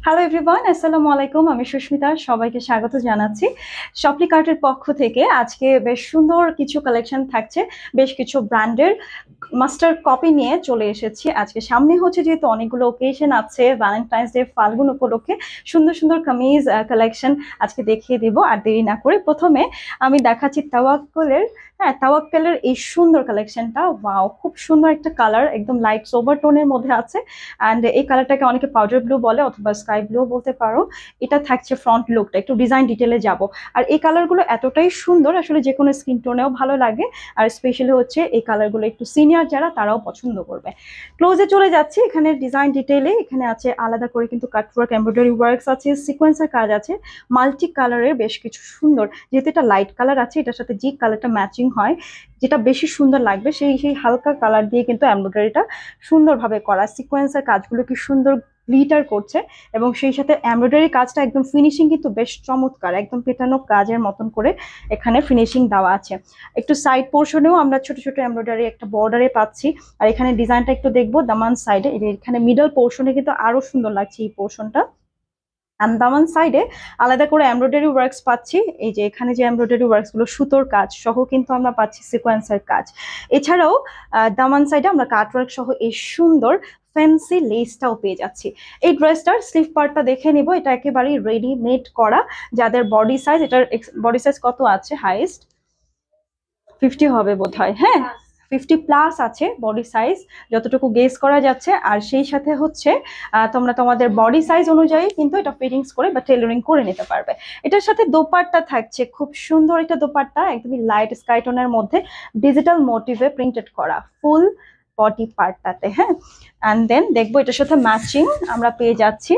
Hello everyone, আসসালামু আলাইকুম। আমি সুস্মিতা, সবাইকে স্বাগত জানাচ্ছি শপলি কার্টের পক্ষ থেকে। আজকে বেশ সুন্দর কিছু কালেকশন থাকছে, বেশ কিছু ব্র্যান্ডের মাস্টার কপি নিয়ে চলে এসেছি। আজকে সামনে হচ্ছে যেহেতু অনেকগুলো ওকেশন আছে, ভ্যালেন্টাইন্স ডে, ফাল্গুন উপলক্ষে সুন্দর সুন্দর কামিজ কালেকশন আজকে দেখিয়ে দিব। আর দেরি না করে প্রথমে আমি দেখাচ্ছি তাওয়াক্কুলের। হ্যাঁ, তাওয়াক্কুলের এই সুন্দর কালেকশনটা, ওয়াও, খুব সুন্দর একটা কালার, একদম লাইট সোবার টোনের মধ্যে আছে। অ্যান্ড এই কালারটাকে অনেকে পাউডার ব্লু বলে অথবা স্কাই ব্লু বলতে পারো। এটা থাকছে ফ্রন্ট লুকটা, একটু ডিজাইন ডিটেলে যাব। আর এই কালারগুলো এতটাই সুন্দর, আসলে যে কোনো স্কিন টোনেও ভালো লাগে। আর স্পেশালি হচ্ছে এই কালারগুলো একটু সিনিয়র যারা তারাও পছন্দ করবে। ক্লোজে চলে যাচ্ছি, এখানে ডিজাইন ডিটেলে এখানে আছে আলাদা করে কিন্তু কাটওয়ার্ক, এমব্রয়ডারি ওয়ার্কস আছে, সিকোয়েন্সের কাজ আছে, মাল্টি কালারের বেশ কিছু সুন্দর। যেহেতু এটা লাইট কালার আছে, এটার সাথে যে কালারটা ম্যাচিং হয়, যেটা বেশি সুন্দর লাগবে সেই সেই হালকা কালার দিয়ে কিন্তু এমব্রয়ডারিটা সুন্দরভাবে করা। সিকোয়েন্সের কাজগুলো কি সুন্দর গ্লিটার করছে, এবং সেই সাথে এমব্রয়ডারি কাজটা একদম ফিনিশিং কিন্তু বেশ চমৎকার, একদম পেটানো কাজের মতন করে এখানে ফিনিশিং দেওয়া আছে। একটু সাইড পোর্শনেও আমরা ছোট ছোট এমব্রয়ডারি একটা বর্ডারে পাচ্ছি। আর এখানে ডিজাইনটা একটু দেখবো দামান সাইডে, এখানে মিডল পোর্শনে কিন্তু আরো সুন্দর লাগছে এই পোর্শনটা। দামান সাইডে আলাদা করে এমব্রয়ডারি ওয়ার্কস পাচ্ছি। এই যে এখানে যে এমব্রয়ডারি ওয়ার্কস গুলো সুতোর কাজ সহ কিন্তু আমরা পাচ্ছি সিকোয়েন্সের কাজ। এছাড়াও দামান সাইডে আমরা কাটওয়ার্ক সহ এই সুন্দর ফ্যান্সি লেসটাও পেয়ে যাচ্ছি। এই ড্রেসটার স্লিভ পার্টটা দেখে নিব, এটা একেবারেই রেডিমেড করা। যাদের বডি সাইজ, এটার বডি সাইজ কত আছে? হাইস্ট 50 হবে বোধ হয়, হ্যাঁ, 50+ আছে বডি সাইজ, যতটুকু গেস করা যাচ্ছে। আর সেই সাথে হচ্ছে তোমরা তোমাদের বডি সাইজ অনুযায়ী কিন্তু এটা ফিটিংস করে বা টেলারিং করে নিতে পারবে। এটার সাথে দোপাট্টা থাকছে, খুব সুন্দর একটা দোপাট্টা, একদমই লাইট স্কাই টোনের মধ্যে ডিজিটাল মোটিভে প্রিন্টেড করা ফুল বডি পার্টটাতে। হ্যাঁ, অ্যান্ড দেন দেখবো এটার সাথে ম্যাচিং আমরা পেয়ে যাচ্ছি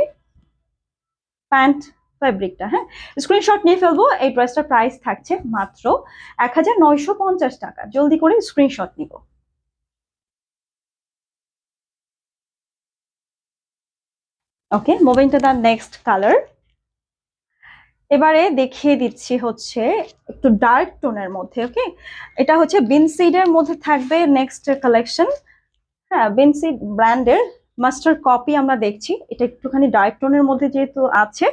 প্যান্ট ফ্যাব্রিকটা। হ্যাঁ, স্ক্রিনশট নিয়ে ফেলবো। এই ড্রেসটার প্রাইস থাকছে মাত্র 1950 টাকা। জলদি করে স্ক্রিনশট নিব। Okay, moving to the next colour. এবারে দেখিয়ে দিচ্ছি হচ্ছে একটু ডার্ক টোনের মধ্যে। ওকে, এটা হচ্ছে বিনসিডের মধ্যে থাকবে নেক্সট কালেকশন। হ্যাঁ, বেনসি ব্র্যান্ডের মাস্টার কপি আমরা দেখছি। এটা একটুখানি ডার্ক টোনের মধ্যে যেহেতু আছে,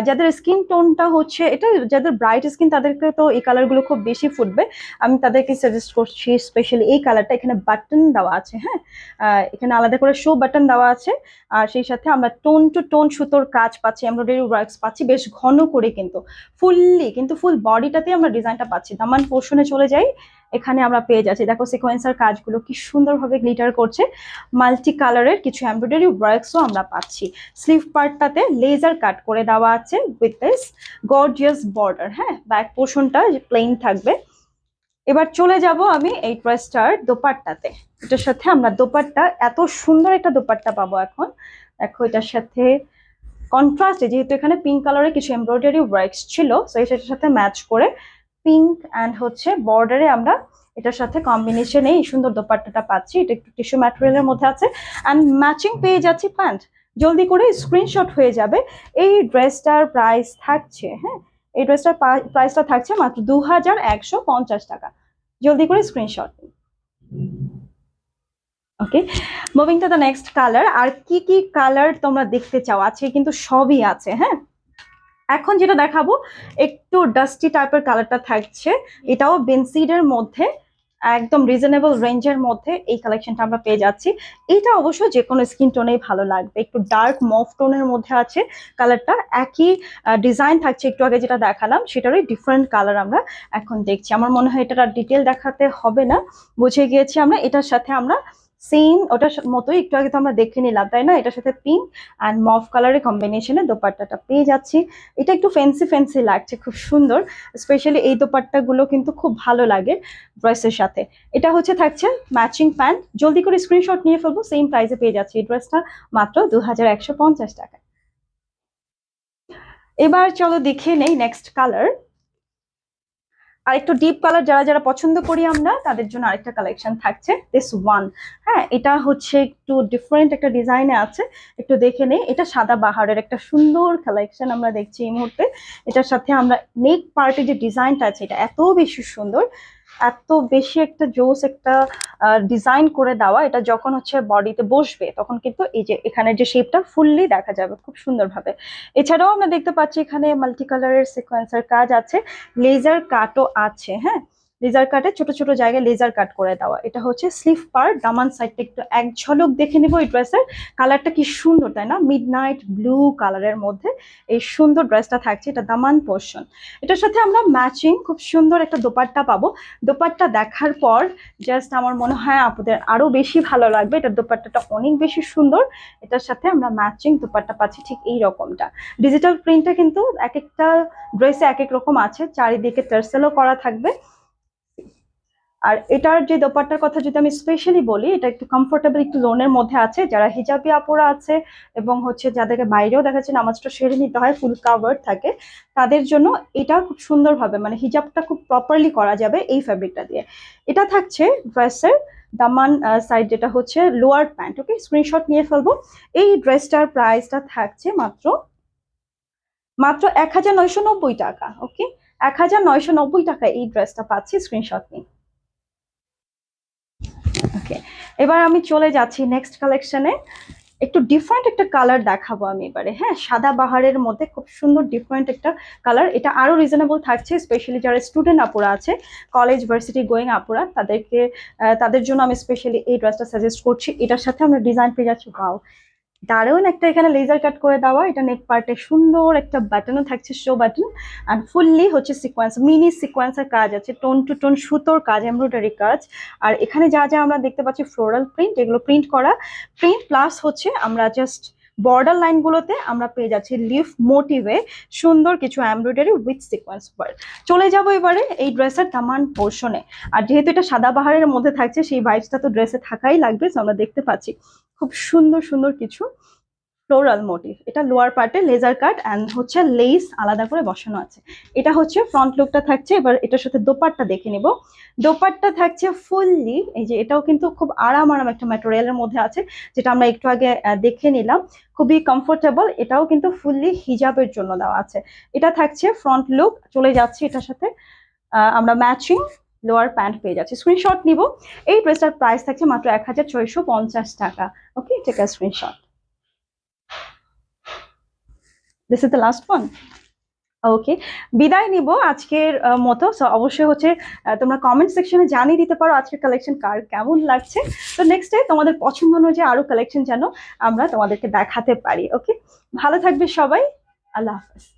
যাদের স্কিন টোনটা হচ্ছে এটা, যাদের ব্রাইট স্কিন তাদেরকে তো এই কালারগুলো খুব বেশি ফুটবে। আমি তাদেরকে সাজেস্ট করছি স্পেশালি এই কালারটা। এখানে বাটন দেওয়া আছে, হ্যাঁ, এখানে আলাদা করে শো বাটন দেওয়া আছে। আর সেই সাথে আমরা টোন টু টোন সুতোর কাজ পাচ্ছি, এমব্রয়ডারি ওয়ার্কস পাচ্ছি বেশ ঘন করে, কিন্তু ফুললি কিন্তু ফুল বডিটাতে আমরা ডিজাইনটা পাচ্ছি। দামান পোর্শনে চলে যাই, এখানে আমরা পেয়ে যাচ্ছি, দেখো সিকোয়েন্সার কাজগুলো কি সুন্দরভাবে গ্লিটার করছে। মাল্টি কালারের কিছু এমব্রয়ডারি ওয়ার্কসও আমরা পাচ্ছি। স্লিভ পার্টটাতে লেজার কাট করে দেওয়া আছে উইথ দিস গর্জিয়াস বর্ডার। হ্যাঁ, ব্যাক পোর্শনটা প্লেন থাকবে। এবার চলে যাব আমি এই ড্রেসটার দোপাট্টাতে। এটার সাথে আমরা দোপাট্টা, এত সুন্দর একটা দোপাট্টা পাবো এখন। দেখো এটার সাথে কন্ট্রাস্টে, যেহেতু এখানে পিঙ্ক কালারের কিছু এমব্রয়ডারি ওয়ার্কস ছিল, তো সেটার সাথে ম্যাচ করে পিঙ্ক অ্যান্ড হচ্ছে বর্ডারে আমরা এটার সাথে কম্বিনেশনে এই সুন্দর দোপাট্টাটা পাচ্ছি। এটা একটু টিস্যু ম্যাটেরিয়ালের মধ্যে আছে অ্যান্ড ম্যাচিং পেয়ে যাচ্ছি প্যান্ট। জলদি করে স্ক্রিনশট হয়ে যাবে। এই ড্রেসটার প্রাইস থাকছে, হ্যাঁ, এই ড্রেসটার প্রাইসটা থাকছে মাত্র 2150 টাকা। জলদি করে screenshot. Okay, moving to the next colour. আর কি কি কালার তোমরা দেখতে চাও, আছে কিন্তু সবই আছে। হ্যাঁ, এখন যেটা দেখাবো একটু ডাস্টি টাইপের কালারটা থাকছে, এটাও বেনসিডের মধ্যে, একদম রিজনেবল রেঞ্জের মধ্যে এই কালেকশনটা আমরা পেয়ে যাচ্ছি। এটা অবশ্য যে কোনো স্কিন টোনেই ভালো লাগবে। একটু ডার্ক মফ টোনের মধ্যে আছে কালারটা, একই ডিজাইন থাকছে একটু আগে যেটা দেখালাম সেটারই ডিফারেন্ট কালার আমরা এখন দেখছি। আমার মনে হয় এটার ডিটেল দেখাতে হবে না, বুঝে গিয়েছি আমরা। এটার সাথে আমরা সেম ওটার মতোই একটু আগে তো আমরা দেখে নিলাম, তাই না? এটার সাথে পিঙ্ক অ্যান্ড মফ কালারের কম্বিনেশনে দোপাট্টাটা পেয়ে যাচ্ছি। এটা একটু ফ্যান্সি ফ্যান্সি লাগছে, খুব সুন্দর। স্পেশালি এই দোপাট্টাগুলো কিন্তু খুব ভালো লাগে ড্রেসের সাথে। এটা হচ্ছে থাকছে ম্যাচিং প্যান্ট। জলদি করে স্ক্রিনশট নিয়ে ফেলবো, সেম প্রাইসে পেয়ে যাচ্ছি এই ড্রেসটা মাত্র 2150 টাকায়। এবার চলো দেখে নেই নেক্সট কালার। আর একটু ডিপ কালার যারা যারা পছন্দ করি আমরা, তাদের জন্য আরেকটা কালেকশন থাকছে দিস ওয়ান। হ্যাঁ, এটা হচ্ছে একটু ডিফারেন্ট একটা ডিজাইনে আছে, একটু দেখে নেই। এটা সাদা বাহারের একটা সুন্দর কালেকশন আমরা দেখছি এই মুহূর্তে। এটার সাথে আমরা নেক পার্টের যে ডিজাইনটা আছে, এটা এত বেশি সুন্দর। এত বেশি একটা জোস একটা ডিজাইন করে দেওয়া, এটা যখন হচ্ছে বডিতে বসবে তখন কিন্তু এই যে এখানে যে শেপটা ফুললি দেখা যাবে খুব সুন্দরভাবে। এছাড়াও আমরা দেখতে পাচ্ছি এখানে মাল্টি কালারের সিকোয়েন্সের কাজ আছে, লেজার কাটও আছে। হ্যাঁ, লেজার কাটে ছোট ছোট জায়গায় লেজার কাট করে দেওয়া। এটা হচ্ছে স্লিভ পার্ট, দামান সাইডটা একটু এক ঝলক দেখে নিব। এই ড্রেসের কালারটা কি সুন্দর তাই না, মিডনাইট ব্লু কালারের মধ্যে এই সুন্দর ড্রেসটা থাকছে, এটা দামান পোর্শন। এটার সাথে আমরা ম্যাচিং খুব সুন্দর একটা দোপাট্টা পাবো। দোপাট্টা দেখার পর জাস্ট আমার মনে হয় আপনাদের আরো বেশি ভালো লাগবে, এটার দোপাট্টাটা অনেক বেশি সুন্দর। এটার সাথে আমরা ম্যাচিং দোপাট্টা পাচ্ছি ঠিক এই রকমটা। ডিজিটাল প্রিন্টটা কিন্তু এক একটা ড্রেসে এক এক রকম আছে, চারিদিকে টার্সেলও করা থাকবে। আর এটার যে দোপাট্টার কথা যদি আমি স্পেশালি বলি, এটা একটু কমফোর্টেবল, একটু লোনের মধ্যে আছে। যারা হিজাবি আপুরা আছে এবং হচ্ছে যাদেরকে বাইরেও দেখা যাচ্ছে নামাজটা সেরে নিতে হয়, ফুল কাভার থাকে, তাদের জন্য এটা খুব সুন্দরভাবে মানে হিজাবটা খুব প্রপারলি করা যাবে এই ফ্যাব্রিকটা দিয়ে। এটা থাকছে ড্রেসের দামান সাইড, যেটা হচ্ছে লোয়ার প্যান্ট। ওকে, স্ক্রিনশট নিয়ে ফেলবো। এই ড্রেসটার প্রাইসটা থাকছে মাত্র মাত্র 1990 টাকা। ওকে, 1990 টাকা এই ড্রেসটা পাচ্ছি, স্ক্রিনশট নিই। ওকে, এবার আমি চলে যাচ্ছি নেক্সট কালেকশনে। একটু ডিফারেন্ট একটা কালার দেখাবো আমি এবারে। হ্যাঁ, সাদা বাহারের মধ্যে খুব সুন্দর ডিফারেন্ট একটা কালার। এটা আরো রিজনেবল থাকছে, স্পেশালি যারা স্টুডেন্ট আপুরা আছে, কলেজ ভার্সিটি গোয়িং আপুরা, তাদের জন্য আমি স্পেশালি এই ড্রেসটা সাজেস্ট করছি। এটার সাথে আমরা ডিজাইন পেয়ে যাচ্ছি, ওয়াও দারুণ একটা এখানে লেজার কাট করে দেওয়া। এটা নেক পার্টে সুন্দর একটা বাটনও থাকছে, শো বাটন। আর ফুললি হচ্ছে সিকোয়েন্স, মিনি সিকোয়েন্সের কাজ আছে, টোন টু টোন সুতোর কাজ, এমব্রয়ডারি কাজ। আর এখানে যা যা আমরা দেখতে পাচ্ছি ফ্লোরাল প্রিন্ট, এগুলো প্রিন্ট করা প্রিন্ট, প্লাস হচ্ছে আমরা জাস্ট বর্ডার লাইনগুলোতে আমরা পেয়ে যাচ্ছি লিফ মোটিভে সুন্দর কিছু এমব্রয়ডারি উইথ সিকোয়েন্স ওয়ার্ক। চলে যাবো এবারে এই ড্রেসের দামান পোর্শনে। আর যেহেতু এটা সাদা বাহারের মধ্যে থাকছে, সেই ভাইবসটা তো ড্রেসে থাকাই লাগবে। তো আমরা দেখতে পাচ্ছি খুব সুন্দর সুন্দর কিছু ফ্লোরাল মোটিভ। এটা লোয়ার পার্টে লেজার কাট অ্যান্ড হচ্ছে লেস আলাদা করে বসানো আছে। এটা হচ্ছে ফ্রন্ট লুকটা থাকছে। এবার এটার সাথে দোপাট্টা দেখে নিব। দোপাট্টা থাকছে ফুললি, এই যে এটাও কিন্তু খুব আরাম আরাম একটা ম্যাটেরিয়ালের মধ্যে আছে, যেটা আমরা একটু আগে দেখে নিলাম, খুবই কমফোর্টেবল। এটাও কিন্তু ফুললি হিজাবের জন্য দেওয়া আছে। এটা থাকছে ফ্রন্ট লুক। চলে যাচ্ছে এটার সাথে আমরা ম্যাচিং লোয়ার প্যান্ট পেয়ে যাচ্ছি। স্ক্রিনশট নিব। এই ড্রেসটার প্রাইস থাকছে মাত্র 1650 টাকা। Okay, take a screenshot. This is the last one. Okay, বিদায় নিব আজকের মতো। সো অবশ্যই হচ্ছে তোমরা কমেন্ট সেকশনে জানিয়ে দিতে পারো আজকের কালেকশন কার কেমন লাগছে। তো নেক্সট ডে তোমাদের পছন্দ অনুযায়ী আরো কালেকশন যেন আমরা তোমাদেরকে দেখাতে পারি। ওকে, ভালো থাকবে সবাই, আল্লাহ হাফেজ।